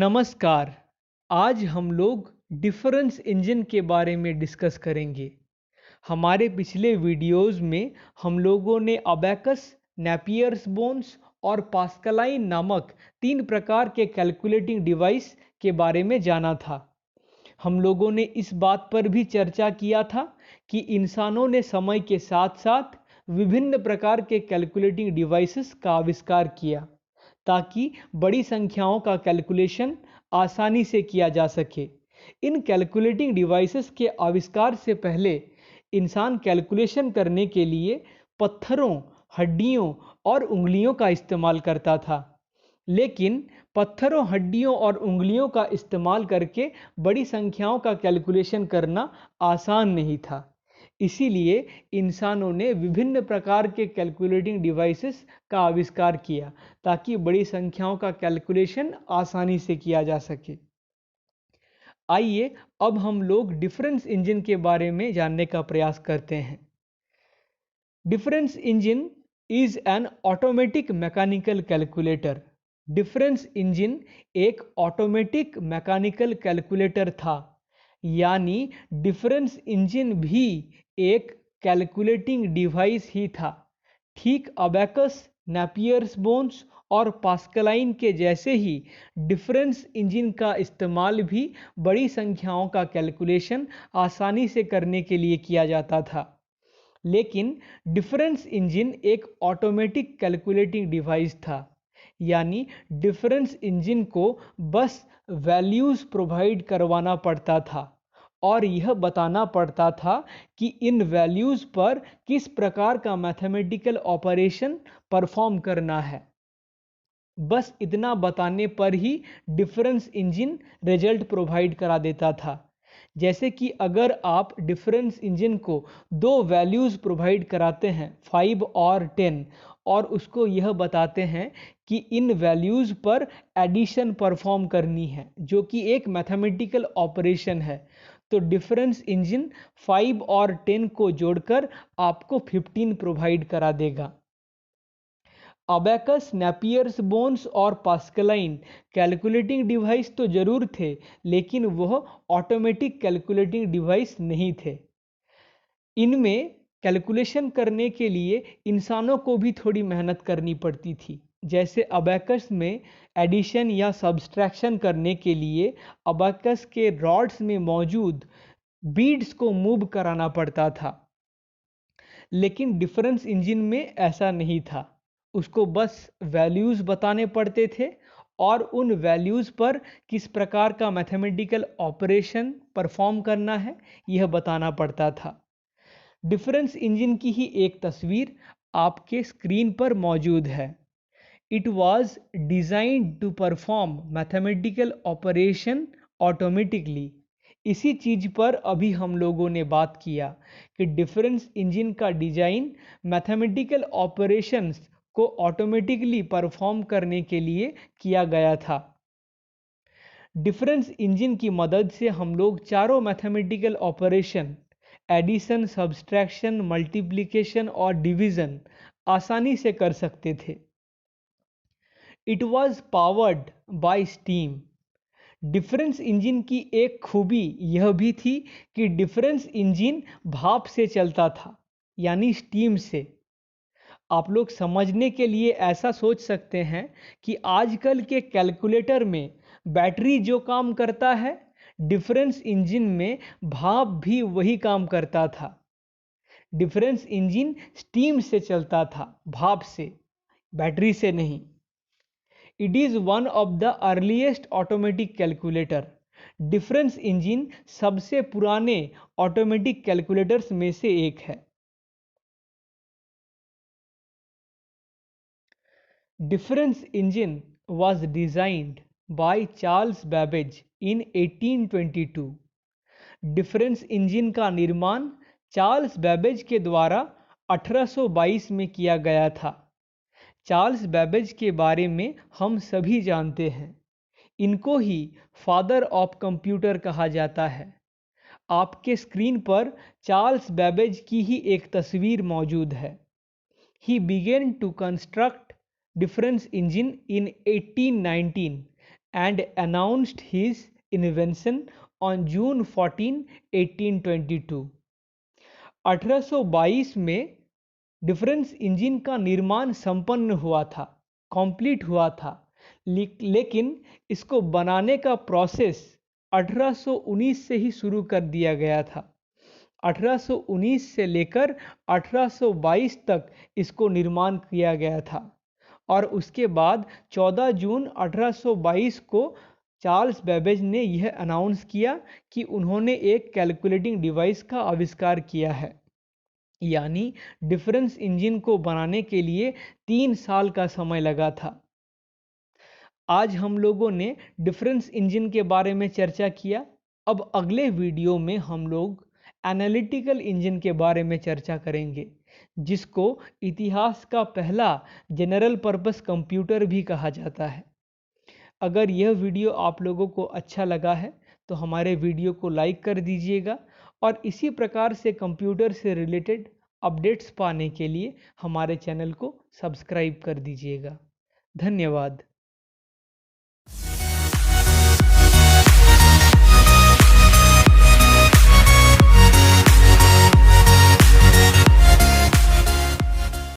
नमस्कार। आज हम लोग डिफरेंस इंजन के बारे में डिस्कस करेंगे। हमारे पिछले वीडियोस में हम लोगों ने अबैकस, नेपियर्स बोन्स और पास्कलाइन नामक 3 प्रकार के कैलकुलेटिंग डिवाइस के बारे में जाना था। हम लोगों ने इस बात पर भी चर्चा किया था कि इंसानों ने समय के साथ साथ विभिन्न प्रकार के कैलकुलेटिंग डिवाइसेस का आविष्कार किया ताकि बड़ी संख्याओं का कैलकुलेशन आसानी से किया जा सके। इन कैलकुलेटिंग डिवाइसेस के आविष्कार से पहले इंसान कैलकुलेशन करने के लिए पत्थरों, हड्डियों और उंगलियों का इस्तेमाल करता था। लेकिन पत्थरों, हड्डियों और उंगलियों का इस्तेमाल करके बड़ी संख्याओं का कैलकुलेशन करना आसान नहीं था। इसीलिए इंसानों ने विभिन्न प्रकार के कैलकुलेटिंग डिवाइसेस का आविष्कार किया ताकि बड़ी संख्याओं का कैलकुलेशन आसानी से किया जा सके। आइए अब हम लोग डिफरेंस इंजन के बारे में जानने का प्रयास करते हैं। Difference engine is an automatic mechanical calculator. Difference engine एक ऑटोमेटिक मैकेनिकल कैलकुलेटर था, यानी डिफरेंस इंजन भी एक कैलकुलेटिंग डिवाइस ही था। ठीक अबैकस, नेपियर्स बोन्स और पास्कलाइन के जैसे ही डिफरेंस इंजन का इस्तेमाल भी बड़ी संख्याओं का कैलकुलेशन आसानी से करने के लिए किया जाता था। लेकिन डिफरेंस इंजन एक ऑटोमेटिक कैलकुलेटिंग डिवाइस था, यानी डिफरेंस इंजन को बस वैल्यूज प्रोवाइड करवाना पड़ता था और यह बताना पड़ता था कि इन वैल्यूज पर किस प्रकार का मैथमेटिकल ऑपरेशन परफॉर्म करना है। बस इतना बताने पर ही डिफरेंस इंजन रिजल्ट प्रोवाइड करा देता था। जैसे कि अगर आप डिफरेंस इंजन को दो वैल्यूज़ प्रोवाइड कराते हैं 5 और 10 और उसको यह बताते हैं कि इन वैल्यूज़ पर एडिशन परफॉर्म करनी है, जो कि एक मैथमेटिकल ऑपरेशन है, तो डिफरेंस इंजन 5 और 10 को जोड़कर आपको 15 प्रोवाइड करा देगा। अबैकस, नेपियर्स बोन्स और पास्कलाइन कैलकुलेटिंग डिवाइस तो जरूर थे, लेकिन वह ऑटोमेटिक कैलकुलेटिंग डिवाइस नहीं थे। इनमें कैलकुलेशन करने के लिए इंसानों को भी थोड़ी मेहनत करनी पड़ती थी। जैसे अबैकस में एडिशन या सब्सट्रैक्शन करने के लिए अबैकस के रॉड्स में मौजूद बीड्स को मूव कराना पड़ता था, लेकिन डिफरेंस इंजन में ऐसा नहीं था। उसको बस वैल्यूज़ बताने पड़ते थे और उन वैल्यूज़ पर किस प्रकार का मैथमेटिकल ऑपरेशन परफॉर्म करना है यह बताना पड़ता था। डिफरेंस इंजन की ही एक तस्वीर आपके स्क्रीन पर मौजूद है। It was designed to perform mathematical operation automatically. इसी चीज पर अभी हम लोगों ने बात किया कि डिफरेंस इंजन का डिजाइन मैथमेटिकल ऑपरेशंस को ऑटोमेटिकली परफॉर्म करने के लिए किया गया था। डिफरेंस इंजन की मदद से हम लोग चारों mathematical operation addition, subtraction, multiplication और डिवीजन आसानी से कर सकते थे। It was powered by steam. Difference engine की एक खूबी यह भी थी कि डिफरेंस इंजन भाप से चलता था, यानी स्टीम से। आप लोग समझने के लिए ऐसा सोच सकते हैं कि आजकल के कैलकुलेटर में बैटरी जो काम करता है, डिफरेंस इंजन में भाप भी वही काम करता था। डिफरेंस इंजन स्टीम से चलता था, भाप से, बैटरी से नहीं। It is one of the earliest automatic calculator. Difference engine सबसे पुराने ऑटोमेटिक कैलकुलेटर्स में से एक है। Difference engine was designed by Charles Babbage in 1822। Difference engine का निर्माण चार्ल्स बैबेज के द्वारा 1822 में किया गया था। चार्ल्स बैबेज के बारे में हम सभी जानते हैं। इनको ही फादर ऑफ कंप्यूटर कहा जाता है। आपके स्क्रीन पर चार्ल्स बैबेज की ही एक तस्वीर मौजूद है। He began to construct difference engine in 1819 and announced his invention on June 14, 1822. 1822 में डिफरेंस इंजन का निर्माण संपन्न हुआ था, कंप्लीट हुआ था, लेकिन इसको बनाने का प्रोसेस 1819 से ही शुरू कर दिया गया था। 1819 से लेकर 1822 तक इसको निर्माण किया गया था और उसके बाद 14 जून 1822 को चार्ल्स बेबेज ने यह अनाउंस किया कि उन्होंने एक कैलकुलेटिंग डिवाइस का आविष्कार किया है। यानी डिफरेंस इंजन को बनाने के लिए 3 साल का समय लगा था। आज हम लोगों ने डिफरेंस इंजन के बारे में चर्चा किया। अब अगले वीडियो में हम लोग एनालिटिकल इंजन के बारे में चर्चा करेंगे, जिसको इतिहास का पहला जनरल पर्पस कंप्यूटर भी कहा जाता है। अगर यह वीडियो आप लोगों को अच्छा लगा है तो हमारे वीडियो को लाइक कर दीजिएगा और इसी प्रकार से कंप्यूटर से रिलेटेड अपडेट्स पाने के लिए हमारे चैनल को सब्सक्राइब कर दीजिएगा। धन्यवाद।